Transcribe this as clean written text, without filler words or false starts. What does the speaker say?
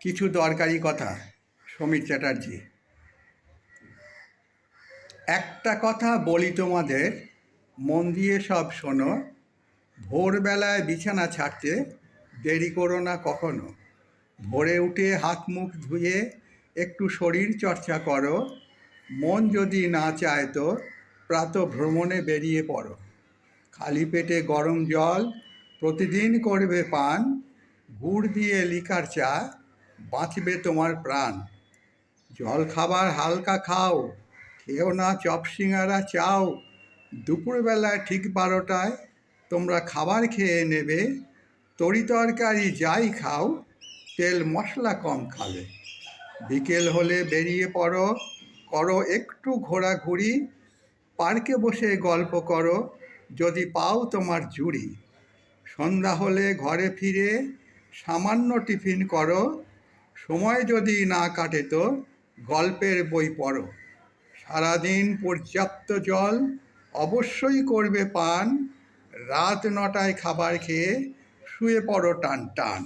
কিছু দরকারি কথা। সমীর চ্যাটার্জি। একটা কথা বলি তোমাদের, মন দিয়ে সব শোনো। ভোরবেলায় বিছানা ছাড়তে দেরি করো না কখনো। ভোরে উঠে হাত মুখ ধুয়ে একটু শরীর চর্চা করো। মন যদি না চায় তো প্রাতঃভ্রমণে বেরিয়ে পড়ো। খালি পেটে গরম জল প্রতিদিন করবে পান। গুড় দিয়ে লিকার চা, বাঁচবে তোমার প্রাণ। জল খাবার হালকা খাও, খেও না চপ সিঙাড়া চাও। দুপুরবেলায় ঠিক 12টায় তোমরা খাবার খেয়ে নেবে। তরি তরকারি যাই খাও, তেল মশলা কম খাবে। বিকেল হলে বেরিয়ে পড়ো, করো একটু ঘোরাঘুরি। পার্কে বসে গল্প করো, যদি পাও তোমার জুড়ি। সন্ধ্যা হলে ঘরে ফিরে সামান্য টিফিন করো। সময় যদি না কাটে তো গল্পের বই পড়ো। সারাদিন পর্যাপ্ত জল অবশ্যই করবে পান। রাত 9টায় খাবার খেয়ে শুয়ে পড়ো টান টান।